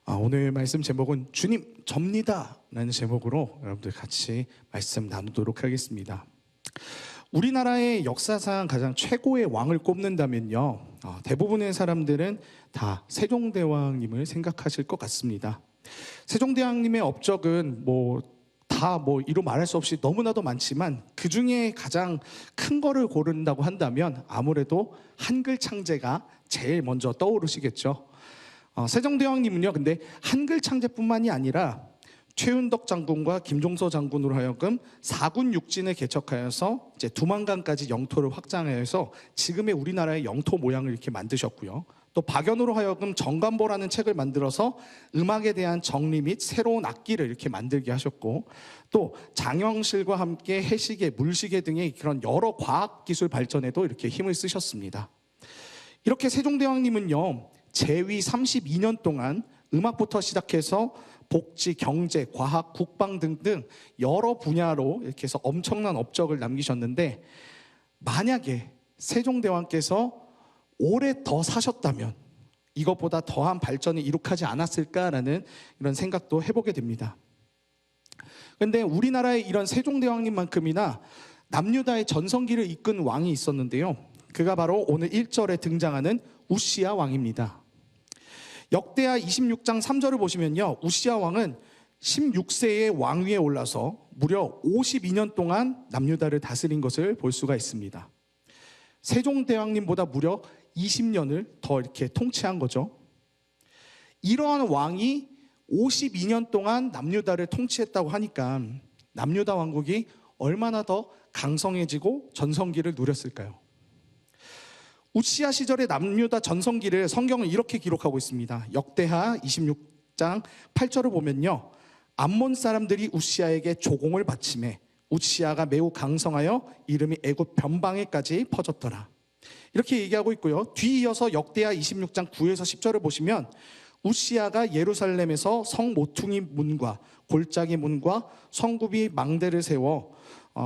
오늘 말씀 제목은 주님 접니다 라는 제목으로 여러분들 같이 말씀 나누도록 하겠습니다. 우리나라의 역사상 가장 최고의 왕을 꼽는다면요, 대부분의 사람들은 다 세종대왕님을 생각하실 것 같습니다. 세종대왕님의 업적은 이루 말할 수 없이 너무나도 많지만 그 중에 가장 큰 거를 고른다고 한다면 아무래도 한글 창제가 제일 먼저 떠오르시겠죠. 세종대왕님은요, 근데 한글 창제뿐만이 아니라 최윤덕 장군과 김종서 장군으로 하여금 4군 6진을 개척하여서 이제 두만강까지 영토를 확장해서 지금의 우리나라의 영토 모양을 이렇게 만드셨고요. 또 박연으로 하여금 정간보라는 책을 만들어서 음악에 대한 정리 및 새로운 악기를 이렇게 만들게 하셨고, 또 장영실과 함께 해시계, 물시계 등의 그런 여러 과학기술 발전에도 이렇게 힘을 쓰셨습니다. 이렇게 세종대왕님은요, 재위 32년 동안 음악부터 시작해서 복지, 경제, 과학, 국방 등등 여러 분야로 이렇게 해서 엄청난 업적을 남기셨는데, 만약에 세종대왕께서 오래 더 사셨다면 이것보다 더한 발전을 이룩하지 않았을까라는 이런 생각도 해보게 됩니다. 그런데 우리나라에 이런 세종대왕님만큼이나 남유다의 전성기를 이끈 왕이 있었는데요, 그가 바로 오늘 1절에 등장하는 우시야 왕입니다. 역대하 26장 3절을 보시면요, 우시야 왕은 16세의 왕위에 올라서 무려 52년 동안 남유다를 다스린 것을 볼 수가 있습니다. 세종대왕님보다 무려 20년을 더 이렇게 통치한 거죠. 이러한 왕이 52년 동안 남유다를 통치했다고 하니까 남유다 왕국이 얼마나 더 강성해지고 전성기를 누렸을까요? 우시야 시절의 남유다 전성기를 성경은 이렇게 기록하고 있습니다. 역대하 26장 8절을 보면요, 암몬 사람들이 우시야에게 조공을 바치매 우시야가 매우 강성하여 이름이 애굽 변방에까지 퍼졌더라. 이렇게 얘기하고 있고요. 뒤이어서 역대하 26장 9에서 10절을 보시면 우시야가 예루살렘에서 성 모퉁이 문과 골짜기 문과 성굽이 망대를 세워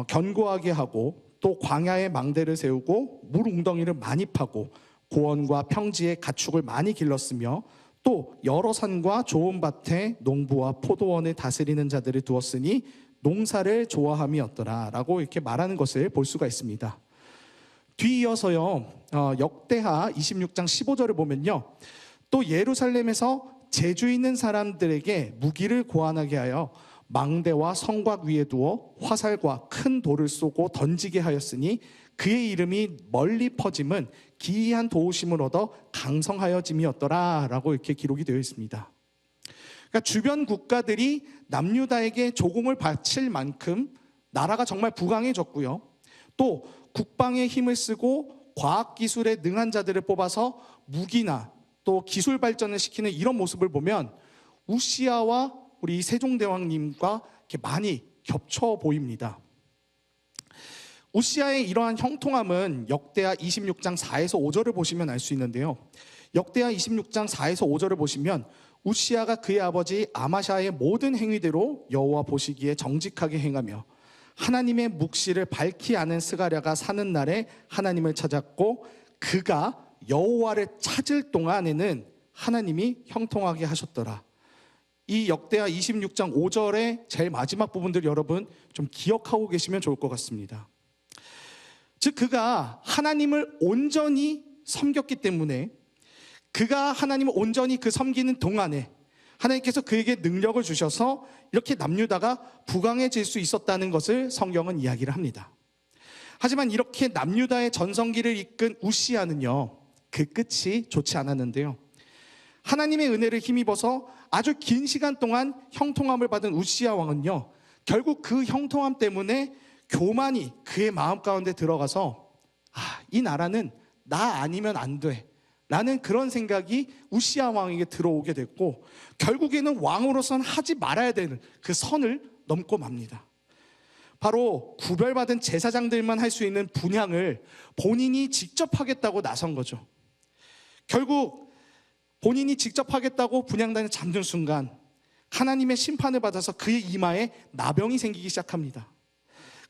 견고하게 하고, 또 광야에 망대를 세우고 물 웅덩이를 많이 파고 고원과 평지에 가축을 많이 길렀으며, 또 여러 산과 좋은 밭에 농부와 포도원을 다스리는 자들을 두었으니 농사를 좋아함이었더라 라고 이렇게 말하는 것을 볼 수가 있습니다. 뒤이어서요, 역대하 26장 15절을 보면요, 또 예루살렘에서 재주 있는 사람들에게 무기를 고안하게 하여 망대와 성곽 위에 두어 화살과 큰 돌을 쏘고 던지게 하였으니 그의 이름이 멀리 퍼짐은 기이한 도우심을 얻어 강성하여짐이었더라 라고 이렇게 기록이 되어 있습니다. 그러니까 주변 국가들이 남유다에게 조공을 바칠 만큼 나라가 정말 부강해졌고요, 또 국방에 힘을 쓰고 과학기술에 능한 자들을 뽑아서 무기나 또 기술 발전을 시키는 이런 모습을 보면 우시야와 우리 세종대왕님과 이렇게 많이 겹쳐 보입니다. 우시야의 이러한 형통함은 역대하 26장 4에서 5절을 보시면 알 수 있는데요, 역대하 26장 4에서 5절을 보시면 우시야가 그의 아버지 아마샤의 모든 행위대로 여호와 보시기에 정직하게 행하며 하나님의 묵시를 밝히 아는 스가랴가 사는 날에 하나님을 찾았고, 그가 여호와를 찾을 동안에는 하나님이 형통하게 하셨더라. 이 역대하 26장 5절의 제일 마지막 부분들 여러분 좀 기억하고 계시면 좋을 것 같습니다. 즉, 그가 하나님을 온전히 섬겼기 때문에, 그가 하나님을 온전히 섬기는 동안에 하나님께서 그에게 능력을 주셔서 이렇게 남유다가 부강해질 수 있었다는 것을 성경은 이야기를 합니다. 하지만 이렇게 남유다의 전성기를 이끈 우시야는요, 그 끝이 좋지 않았는데요, 하나님의 은혜를 힘입어서 아주 긴 시간 동안 형통함을 받은 우시야 왕은요, 결국 그 형통함 때문에 교만이 그의 마음 가운데 들어가서 이 나라는 나 아니면 안 돼 라는 그런 생각이 우시야 왕에게 들어오게 됐고, 결국에는 왕으로서는 하지 말아야 되는 그 선을 넘고 맙니다. 바로 구별받은 제사장들만 할 수 있는 분향을 본인이 직접 하겠다고 나선 거죠. 결국 본인이 직접 하겠다고 분향단에 잠든 순간 하나님의 심판을 받아서 그의 이마에 나병이 생기기 시작합니다.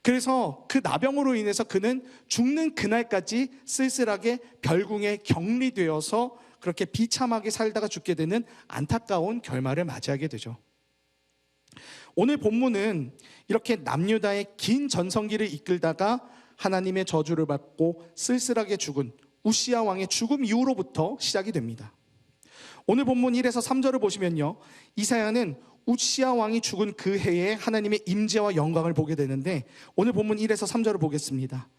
그래서 그 나병으로 인해서 그는 죽는 그날까지 쓸쓸하게 별궁에 격리되어서 그렇게 비참하게 살다가 죽게 되는 안타까운 결말을 맞이하게 되죠. 오늘 본문은 이렇게 남유다의 긴 전성기를 이끌다가 하나님의 저주를 받고 쓸쓸하게 죽은 우시야 왕의 죽음 이후로부터 시작이 됩니다. 오늘 본문 1에서 3절을 보시면요, 이사야는 우시야 왕이 죽은 그 해에 하나님의 임재와 영광을 보게 되는데, 오늘 본문 1에서 3절을 보겠습니다.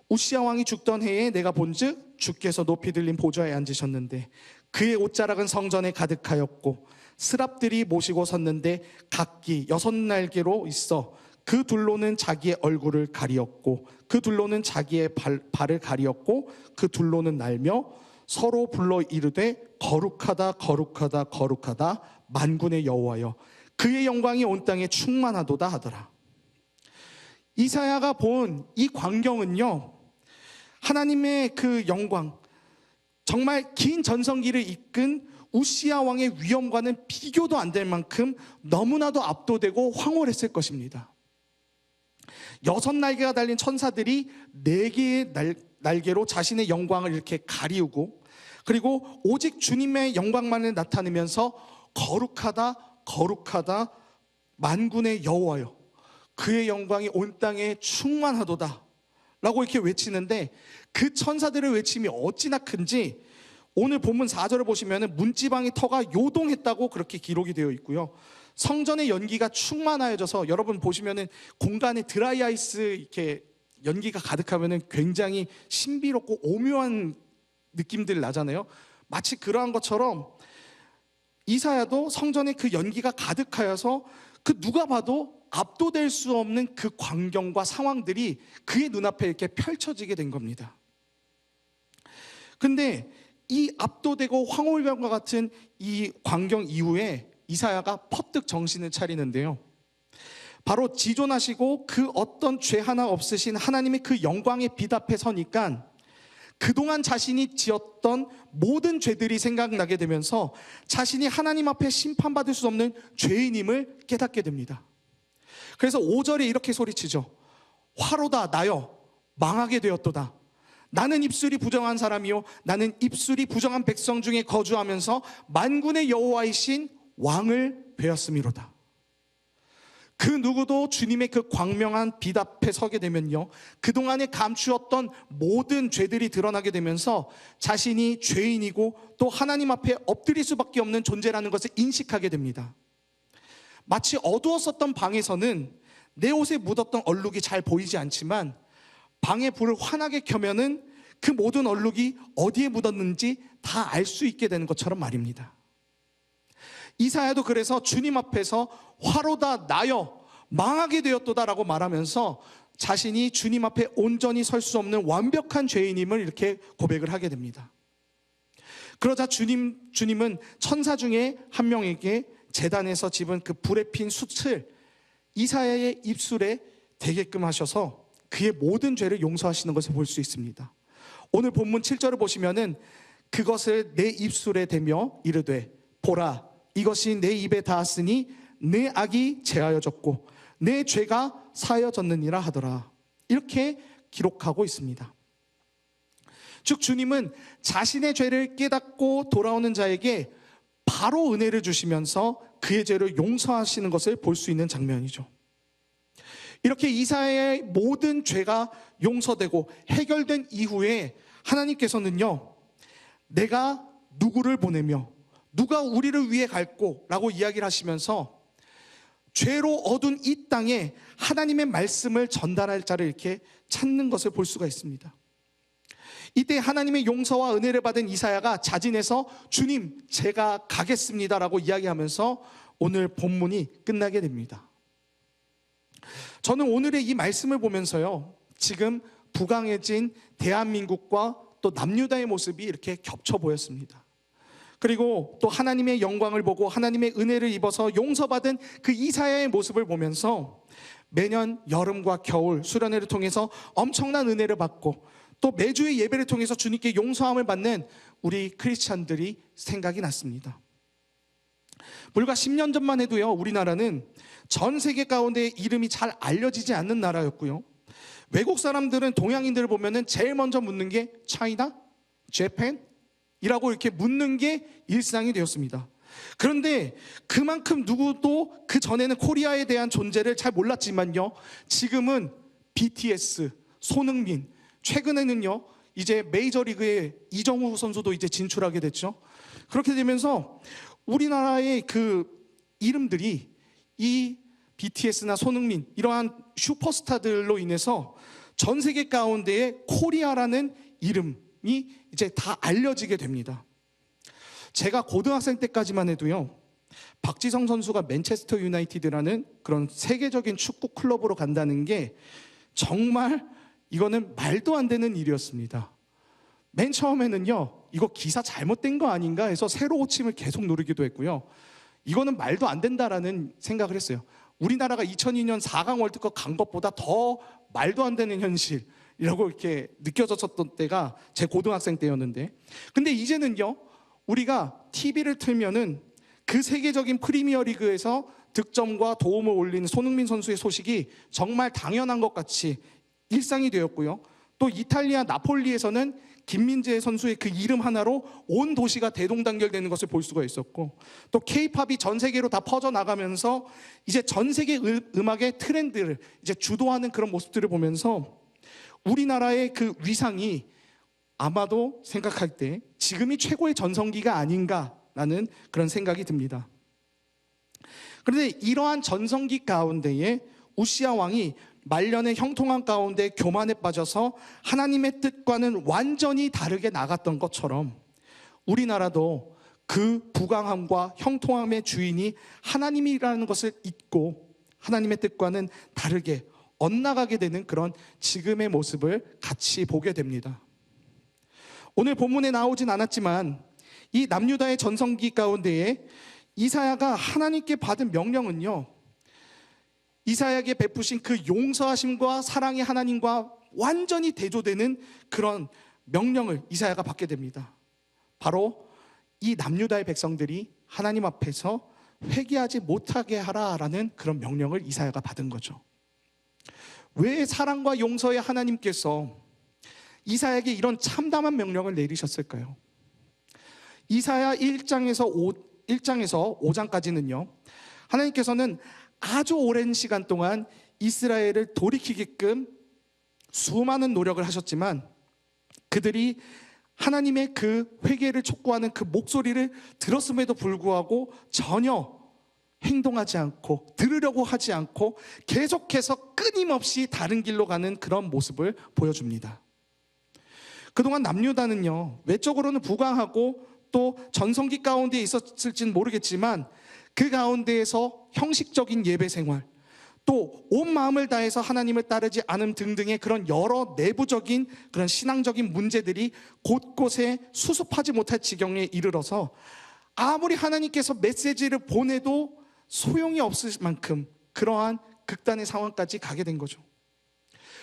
우시야 왕이 죽던 해에 내가 본즉 주께서 높이 들린 보좌에 앉으셨는데 그의 옷자락은 성전에 가득하였고 스랍들이 모시고 섰는데 각기 6날개로 있어 그 둘로는 자기의 얼굴을 가리었고 그 둘로는 자기의 발을 가리었고 그 둘로는 날며 서로 불러 이르되 거룩하다 거룩하다 거룩하다 만군의 여호와여 그의 영광이 온 땅에 충만하도다 하더라. 이사야가 본 이 광경은요, 하나님의 그 영광, 정말 긴 전성기를 이끈 우시야 왕의 위엄과는 비교도 안 될 만큼 너무나도 압도되고 황홀했을 것입니다. 6날개가 달린 천사들이 4개의 날개로 자신의 영광을 이렇게 가리우고, 그리고 오직 주님의 영광만을 나타내면서 거룩하다 거룩하다 만군의 여호와여 그의 영광이 온 땅에 충만하도다 라고 이렇게 외치는데, 그 천사들의 외침이 어찌나 큰지 오늘 본문 4절을 보시면 문지방의 터가 요동했다고 그렇게 기록이 되어 있고요, 성전의 연기가 충만하여져서, 여러분 보시면 공간에 드라이아이스 이렇게 연기가 가득하면 굉장히 신비롭고 오묘한 느낌들 나잖아요. 마치 그러한 것처럼 이사야도 성전에 그 연기가 가득하여서 그 누가 봐도 압도될 수 없는 그 광경과 상황들이 그의 눈앞에 이렇게 펼쳐지게 된 겁니다. 근데 이 압도되고 황홀감과 같은 이 광경 이후에 이사야가 퍼뜩 정신을 차리는데요, 바로 지존하시고 그 어떤 죄 하나 없으신 하나님의 그 영광의 빛 앞에 서니까 그동안 자신이 지었던 모든 죄들이 생각나게 되면서 자신이 하나님 앞에 심판받을 수 없는 죄인임을 깨닫게 됩니다. 그래서 5절에 이렇게 소리치죠. 화로다 나여 망하게 되었도다. 나는 입술이 부정한 사람이요 나는 입술이 부정한 백성 중에 거주하면서 만군의 여호와이신 왕을 배웠음이로다. 그 누구도 주님의 그 광명한 빛 앞에 서게 되면요, 그동안에 감추었던 모든 죄들이 드러나게 되면서 자신이 죄인이고 또 하나님 앞에 엎드릴 수밖에 없는 존재라는 것을 인식하게 됩니다. 마치 어두웠었던 방에서는 내 옷에 묻었던 얼룩이 잘 보이지 않지만 방에 불을 환하게 켜면은 그 모든 얼룩이 어디에 묻었는지 다 알 수 있게 되는 것처럼 말입니다. 이사야도 그래서 주님 앞에서 화로다 나여 망하게 되었도다라고 말하면서 자신이 주님 앞에 온전히 설 수 없는 완벽한 죄인임을 이렇게 고백을 하게 됩니다. 그러자 주님은 천사 중에 한 명에게 제단에서 집은 그 불에 핀 숯을 이사야의 입술에 대게끔 하셔서 그의 모든 죄를 용서하시는 것을 볼 수 있습니다. 오늘 본문 7절을 보시면은 그것을 내 입술에 대며 이르되 보라 이것이 내 입에 닿았으니 내 악이 제하여졌고 내 죄가 사하여졌느니라 하더라. 이렇게 기록하고 있습니다. 즉 주님은 자신의 죄를 깨닫고 돌아오는 자에게 바로 은혜를 주시면서 그의 죄를 용서하시는 것을 볼 수 있는 장면이죠. 이렇게 이사야의 모든 죄가 용서되고 해결된 이후에 하나님께서는요, 내가 누구를 보내며 누가 우리를 위해 갈꼬 라고 이야기를 하시면서 죄로 어두운 이 땅에 하나님의 말씀을 전달할 자를 이렇게 찾는 것을 볼 수가 있습니다. 이때 하나님의 용서와 은혜를 받은 이사야가 자진해서 주님 제가 가겠습니다 라고 이야기하면서 오늘 본문이 끝나게 됩니다. 저는 오늘의 이 말씀을 보면서요, 지금 부강해진 대한민국과 또 남유다의 모습이 이렇게 겹쳐 보였습니다. 그리고 또 하나님의 영광을 보고 하나님의 은혜를 입어서 용서받은 그 이사야의 모습을 보면서 매년 여름과 겨울 수련회를 통해서 엄청난 은혜를 받고 또 매주의 예배를 통해서 주님께 용서함을 받는 우리 크리스찬들이 생각이 났습니다. 불과 10년 전만 해도요, 우리나라는 전 세계 가운데 이름이 잘 알려지지 않는 나라였고요, 외국 사람들은 동양인들을 보면은 제일 먼저 묻는 게 차이나, 재팬, 이라고 이렇게 묻는 게 일상이 되었습니다. 그런데 그만큼 누구도 그 전에는 코리아에 대한 존재를 잘 몰랐지만요, 지금은 BTS, 손흥민, 최근에는요 이제 메이저리그에 이정후 선수도 이제 진출하게 됐죠. 그렇게 되면서 우리나라의 그 이름들이 이 BTS나 손흥민, 이러한 슈퍼스타들로 인해서 전 세계 가운데에 코리아라는 이름이 이제 다 알려지게 됩니다. 제가 고등학생 때까지만 해도요, 박지성 선수가 맨체스터 유나이티드라는 그런 세계적인 축구 클럽으로 간다는 게 정말 이거는 말도 안 되는 일이었습니다. 맨 처음에는요, 이거 기사 잘못된 거 아닌가 해서 새로 호침을 계속 누르기도 했고요, 이거는 말도 안 된다라는 생각을 했어요. 우리나라가 2002년 4강 월드컵 간 것보다 더 말도 안 되는 현실이라고 이렇게 느껴졌었던 때가 제 고등학생 때였는데, 근데 이제는요, 우리가 TV를 틀면은 그 세계적인 프리미어리그에서 득점과 도움을 올리는 손흥민 선수의 소식이 정말 당연한 것 같이 일상이 되었고요, 또 이탈리아 나폴리에서는 김민재 선수의 그 이름 하나로 온 도시가 대동단결되는 것을 볼 수가 있었고, 또 K-팝이 전 세계로 다 퍼져나가면서 이제 전 세계 음악의 트렌드를 이제 주도하는 그런 모습들을 보면서 우리나라의 그 위상이 아마도 생각할 때 지금이 최고의 전성기가 아닌가라는 그런 생각이 듭니다. 그런데 이러한 전성기 가운데에 우시아 왕이 말년의 형통함 가운데 교만에 빠져서 하나님의 뜻과는 완전히 다르게 나갔던 것처럼 우리나라도 그 부강함과 형통함의 주인이 하나님이라는 것을 잊고 하나님의 뜻과는 다르게 엇나가게 되는 그런 지금의 모습을 같이 보게 됩니다. 오늘 본문에 나오진 않았지만 이 남유다의 전성기 가운데에 이사야가 하나님께 받은 명령은요, 이사야에게 베푸신 그 용서하심과 사랑의 하나님과 완전히 대조되는 그런 명령을 이사야가 받게 됩니다. 바로 이 남유다의 백성들이 하나님 앞에서 회개하지 못하게 하라라는 그런 명령을 이사야가 받은 거죠. 왜 사랑과 용서의 하나님께서 이사야에게 이런 참담한 명령을 내리셨을까요? 이사야 1장에서 5장까지는요, 하나님께서는 아주 오랜 시간 동안 이스라엘을 돌이키게끔 수많은 노력을 하셨지만 그들이 하나님의 그 회개를 촉구하는 그 목소리를 들었음에도 불구하고 전혀 행동하지 않고 들으려고 하지 않고 계속해서 끊임없이 다른 길로 가는 그런 모습을 보여줍니다. 그동안 남유다는요, 외적으로는 부강하고 또 전성기 가운데 있었을지는 모르겠지만 그 가운데에서 형식적인 예배 생활, 또 온 마음을 다해서 하나님을 따르지 않음 등등의 그런 여러 내부적인 그런 신앙적인 문제들이 곳곳에 수습하지 못할 지경에 이르러서 아무리 하나님께서 메시지를 보내도 소용이 없을 만큼 그러한 극단의 상황까지 가게 된 거죠.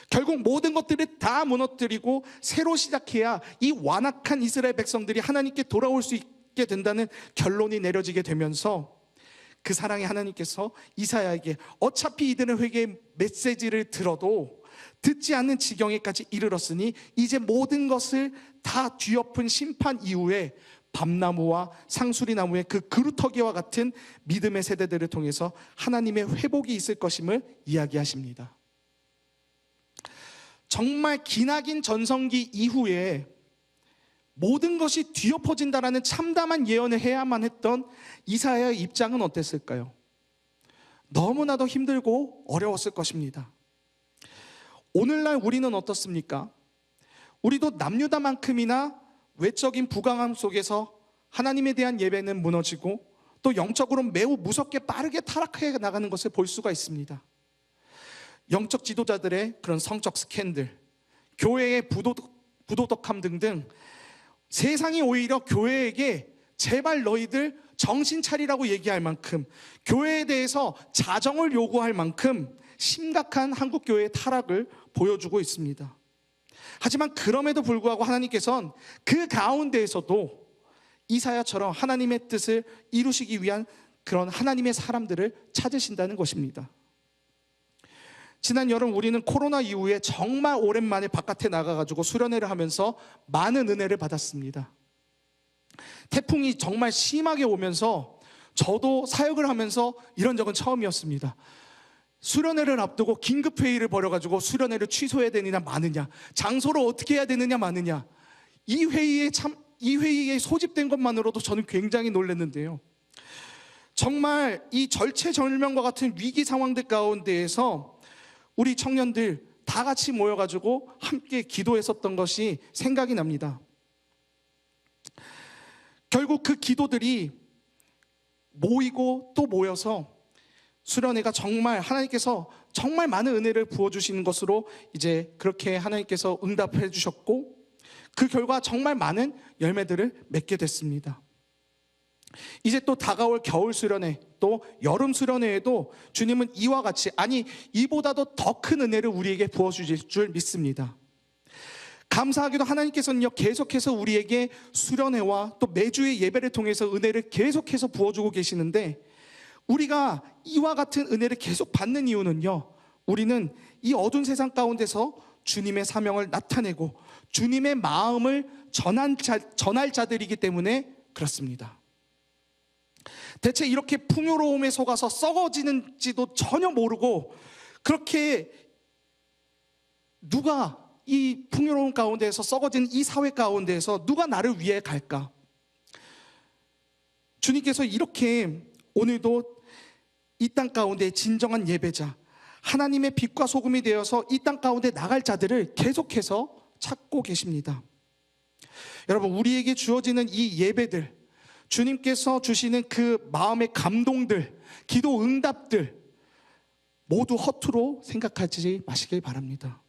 결국 모든 것들을 다 무너뜨리고 새로 시작해야 이 완악한 이스라엘 백성들이 하나님께 돌아올 수 있게 된다는 결론이 내려지게 되면서 그 사랑의 하나님께서 이사야에게 어차피 이들은 회개의 메시지를 들어도 듣지 않는 지경에까지 이르렀으니 이제 모든 것을 다 뒤엎은 심판 이후에 밤나무와 상수리나무의 그 그루터기와 같은 믿음의 세대들을 통해서 하나님의 회복이 있을 것임을 이야기하십니다. 정말 기나긴 전성기 이후에 모든 것이 뒤엎어진다라는 참담한 예언을 해야만 했던 이사야의 입장은 어땠을까요? 너무나도 힘들고 어려웠을 것입니다. 오늘날 우리는 어떻습니까? 우리도 남유다만큼이나 외적인 부강함 속에서 하나님에 대한 예배는 무너지고 또 영적으로 매우 무섭게 빠르게 타락해 나가는 것을 볼 수가 있습니다. 영적 지도자들의 그런 성적 스캔들, 교회의 부도덕함 등등, 세상이 오히려 교회에게 제발 너희들 정신 차리라고 얘기할 만큼, 교회에 대해서 자정을 요구할 만큼 심각한 한국 교회의 타락을 보여주고 있습니다. 하지만 그럼에도 불구하고 하나님께서는 그 가운데에서도 이사야처럼 하나님의 뜻을 이루시기 위한 그런 하나님의 사람들을 찾으신다는 것입니다. 지난 여름 우리는 코로나 이후에 정말 오랜만에 바깥에 나가가지고 수련회를 하면서 많은 은혜를 받았습니다. 태풍이 정말 심하게 오면서 저도 사역을 하면서 이런 적은 처음이었습니다. 수련회를 앞두고 긴급회의를 벌여가지고 수련회를 취소해야 되느냐 마느냐, 장소를 어떻게 해야 되느냐 마느냐, 이 회의에 소집된 것만으로도 저는 굉장히 놀랐는데요. 정말 이 절체절명과 같은 위기 상황들 가운데에서 우리 청년들 다 같이 모여가지고 함께 기도했었던 것이 생각이 납니다. 결국 그 기도들이 모이고 또 모여서 수련회가 정말 하나님께서 정말 많은 은혜를 부어주시는 것으로 이제 그렇게 하나님께서 응답해 주셨고, 그 결과 정말 많은 열매들을 맺게 됐습니다. 이제 또 다가올 겨울 수련회, 또 여름 수련회에도 주님은 이와 같이, 아니 이보다도 더 큰 은혜를 우리에게 부어주실 줄 믿습니다. 감사하게도 하나님께서는요, 계속해서 우리에게 수련회와 또 매주의 예배를 통해서 은혜를 계속해서 부어주고 계시는데, 우리가 이와 같은 은혜를 계속 받는 이유는요, 우리는 이 어두운 세상 가운데서 주님의 사명을 나타내고 주님의 마음을 전할 자들이기 때문에 그렇습니다. 대체 이렇게 풍요로움에 속아서 썩어지는지도 전혀 모르고, 그렇게 누가 이 풍요로움 가운데에서 썩어진 이 사회 가운데에서 누가 나를 위해 갈까? 주님께서 이렇게 오늘도 이 땅 가운데 진정한 예배자, 하나님의 빛과 소금이 되어서 이 땅 가운데 나갈 자들을 계속해서 찾고 계십니다. 여러분, 우리에게 주어지는 이 예배들, 주님께서 주시는 그 마음의 감동들, 기도 응답들 모두 허투루 생각하지 마시길 바랍니다.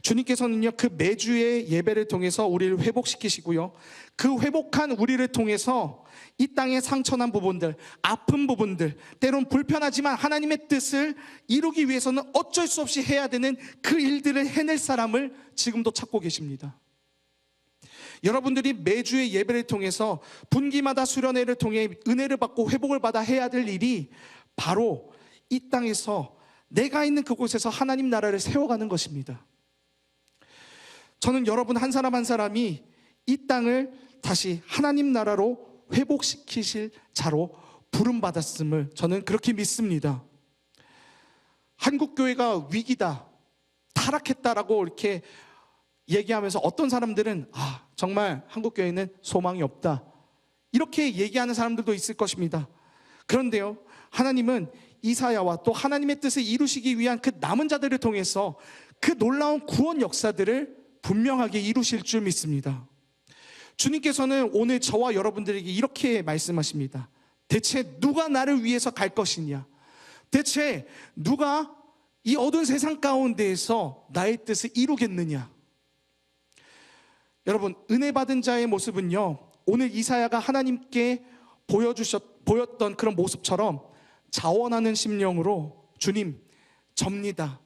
주님께서는요, 그 매주의 예배를 통해서 우리를 회복시키시고요, 그 회복한 우리를 통해서 이 땅의 상처난 부분들, 아픈 부분들, 때론 불편하지만 하나님의 뜻을 이루기 위해서는 어쩔 수 없이 해야 되는 그 일들을 해낼 사람을 지금도 찾고 계십니다. 여러분들이 매주의 예배를 통해서 분기마다 수련회를 통해 은혜를 받고 회복을 받아 해야 될 일이 바로 이 땅에서 내가 있는 그곳에서 하나님 나라를 세워가는 것입니다. 저는 여러분 한 사람 한 사람이 이 땅을 다시 하나님 나라로 회복시키실 자로 부름받았음을 저는 그렇게 믿습니다. 한국교회가 위기다, 타락했다라고 이렇게 얘기하면서 어떤 사람들은 정말 한국교회는 소망이 없다, 이렇게 얘기하는 사람들도 있을 것입니다. 그런데요, 하나님은 이사야와 또 하나님의 뜻을 이루시기 위한 그 남은 자들을 통해서 그 놀라운 구원 역사들을 분명하게 이루실 줄 믿습니다. 주님께서는 오늘 저와 여러분들에게 이렇게 말씀하십니다. 대체 누가 나를 위해서 갈 것이냐? 대체 누가 이 어두운 세상 가운데에서 나의 뜻을 이루겠느냐? 여러분, 은혜 받은 자의 모습은요, 오늘 이사야가 하나님께 보였던 그런 모습처럼 자원하는 심령으로 주님, 접니다,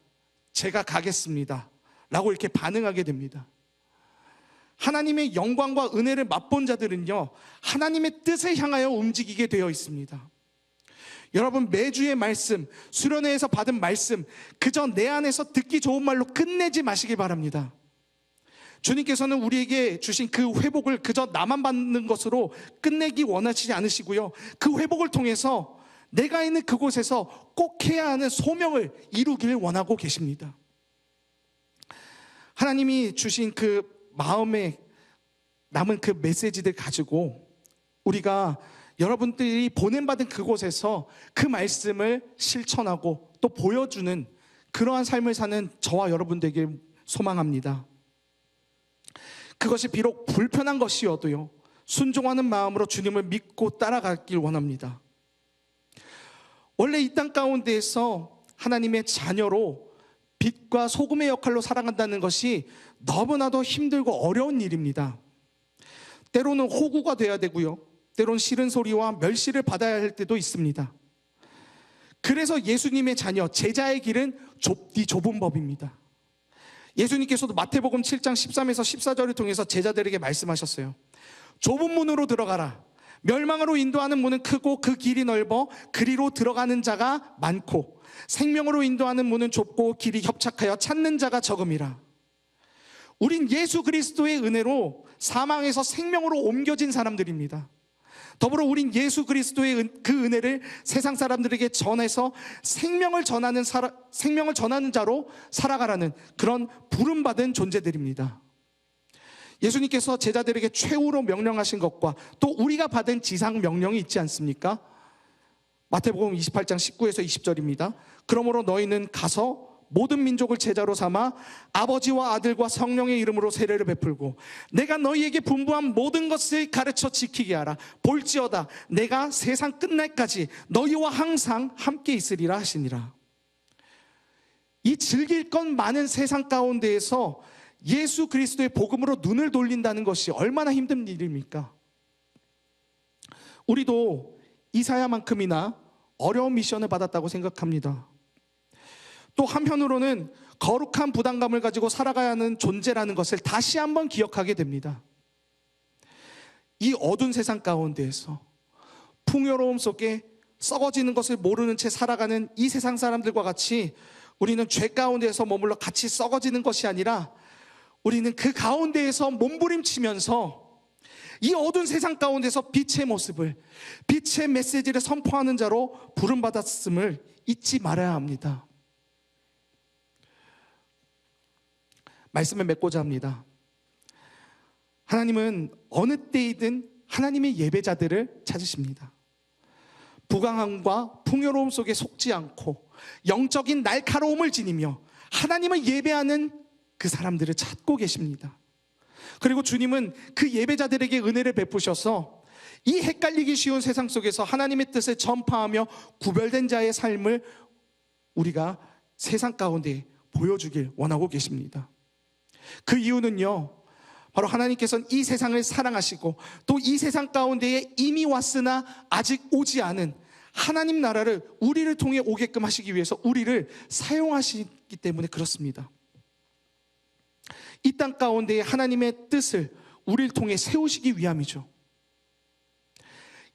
제가 가겠습니다 라고 이렇게 반응하게 됩니다. 하나님의 영광과 은혜를 맛본 자들은요, 하나님의 뜻을 향하여 움직이게 되어 있습니다. 여러분, 매주의 말씀, 수련회에서 받은 말씀, 그저 내 안에서 듣기 좋은 말로 끝내지 마시기 바랍니다. 주님께서는 우리에게 주신 그 회복을 그저 나만 받는 것으로 끝내기 원하시지 않으시고요, 그 회복을 통해서 내가 있는 그곳에서 꼭 해야 하는 소명을 이루기를 원하고 계십니다. 하나님이 주신 그 마음에 남은 그 메시지들 가지고 우리가 여러분들이 보냄받은 그곳에서 그 말씀을 실천하고 또 보여주는 그러한 삶을 사는 저와 여러분들에게 소망합니다. 그것이 비록 불편한 것이어도요, 순종하는 마음으로 주님을 믿고 따라가길 원합니다. 원래 이 땅 가운데에서 하나님의 자녀로 빛과 소금의 역할로 살아간다는 것이 너무나도 힘들고 어려운 일입니다. 때로는 호구가 돼야 되고요, 때로는 싫은 소리와 멸시를 받아야 할 때도 있습니다. 그래서 예수님의 자녀, 제자의 길은 좁디 좁은 법입니다. 예수님께서도 마태복음 7장 13에서 14절을 통해서 제자들에게 말씀하셨어요. 좁은 문으로 들어가라. 멸망으로 인도하는 문은 크고 그 길이 넓어 그리로 들어가는 자가 많고, 생명으로 인도하는 문은 좁고 길이 협착하여 찾는 자가 적음이라. 우린 예수 그리스도의 은혜로 사망에서 생명으로 옮겨진 사람들입니다. 더불어 우린 예수 그리스도의 그 은혜를 세상 사람들에게 전해서 생명을 전하는 자로 살아가라는 그런 부름받은 존재들입니다. 예수님께서 제자들에게 최후로 명령하신 것과 또 우리가 받은 지상 명령이 있지 않습니까? 마태복음 28장 19에서 20절입니다. 그러므로 너희는 가서 모든 민족을 제자로 삼아 아버지와 아들과 성령의 이름으로 세례를 베풀고 내가 너희에게 분부한 모든 것을 가르쳐 지키게 하라. 볼지어다 내가 세상 끝날까지 너희와 항상 함께 있으리라 하시니라. 이 즐길 것 많은 세상 가운데에서 예수 그리스도의 복음으로 눈을 돌린다는 것이 얼마나 힘든 일입니까? 우리도 이사야만큼이나 어려운 미션을 받았다고 생각합니다. 또 한편으로는 거룩한 부담감을 가지고 살아가야 하는 존재라는 것을 다시 한번 기억하게 됩니다. 이 어두운 세상 가운데에서 풍요로움 속에 썩어지는 것을 모르는 채 살아가는 이 세상 사람들과 같이 우리는 죄 가운데에서 머물러 같이 썩어지는 것이 아니라 우리는 그 가운데에서 몸부림치면서 이 어두운 세상 가운데서 빛의 모습을, 빛의 메시지를 선포하는 자로 부름받았음을 잊지 말아야 합니다. 말씀을 맺고자 합니다. 하나님은 어느 때이든 하나님의 예배자들을 찾으십니다. 부강함과 풍요로움 속에 속지 않고 영적인 날카로움을 지니며 하나님을 예배하는 그 사람들을 찾고 계십니다. 그리고 주님은 그 예배자들에게 은혜를 베푸셔서 이 헷갈리기 쉬운 세상 속에서 하나님의 뜻을 전파하며 구별된 자의 삶을 우리가 세상 가운데 보여주길 원하고 계십니다. 그 이유는요, 바로 하나님께서는 이 세상을 사랑하시고 또 이 세상 가운데에 이미 왔으나 아직 오지 않은 하나님 나라를 우리를 통해 오게끔 하시기 위해서 우리를 사용하시기 때문에 그렇습니다. 이 땅 가운데에 하나님의 뜻을 우리를 통해 세우시기 위함이죠.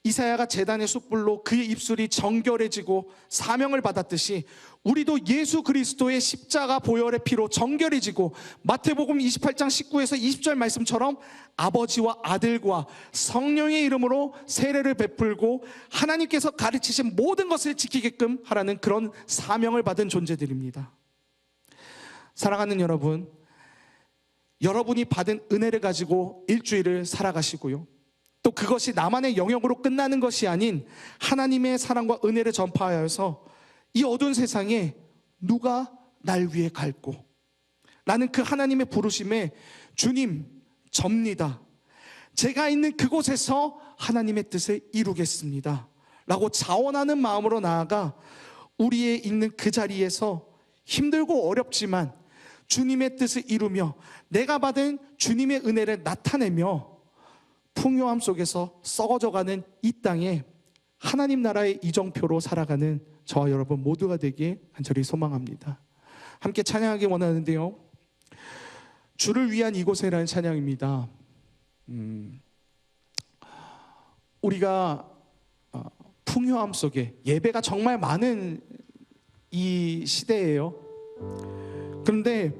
이사야가 제단의 숯불로 그의 입술이 정결해지고 사명을 받았듯이 우리도 예수 그리스도의 십자가 보혈의 피로 정결해지고 마태복음 28장 19에서 20절 말씀처럼 아버지와 아들과 성령의 이름으로 세례를 베풀고 하나님께서 가르치신 모든 것을 지키게끔 하라는 그런 사명을 받은 존재들입니다. 사랑하는 여러분, 여러분이 받은 은혜를 가지고 일주일을 살아가시고요, 또 그것이 나만의 영역으로 끝나는 것이 아닌 하나님의 사랑과 은혜를 전파하여서 이 어두운 세상에 누가 날 위해 갈고 라는 그 하나님의 부르심에 주님 접니다, 제가 있는 그곳에서 하나님의 뜻을 이루겠습니다 라고 자원하는 마음으로 나아가 우리의 있는 그 자리에서 힘들고 어렵지만 주님의 뜻을 이루며 내가 받은 주님의 은혜를 나타내며 풍요함 속에서 썩어져가는 이 땅에 하나님 나라의 이정표로 살아가는 저와 여러분 모두가 되기에 간절히 소망합니다. 함께 찬양하기 원하는데요, 주를 위한 이곳에라는 찬양입니다. 우리가 풍요함 속에 예배가 정말 많은 이 시대예요. 그런데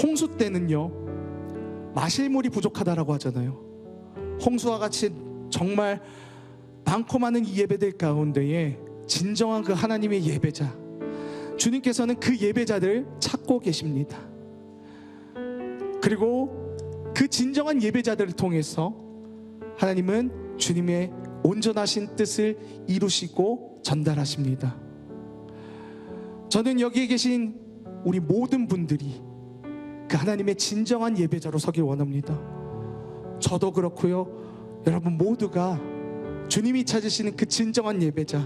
홍수 때는요 마실 물이 부족하다라고 하잖아요. 홍수와 같이 정말 많고 많은 이 예배들 가운데에 진정한 그 하나님의 예배자, 주님께서는 그 예배자들 찾고 계십니다. 그리고 그 진정한 예배자들을 통해서 하나님은 주님의 온전하신 뜻을 이루시고 전달하십니다. 저는 여기에 계신 우리 모든 분들이 그 하나님의 진정한 예배자로 서길 원합니다. 저도 그렇고요, 여러분 모두가 주님이 찾으시는 그 진정한 예배자,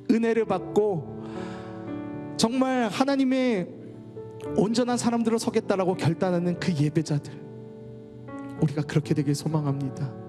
은혜를 받고 정말 하나님의 온전한 사람들로 서겠다라고 결단하는 그 예배자들, 우리가 그렇게 되길 소망합니다.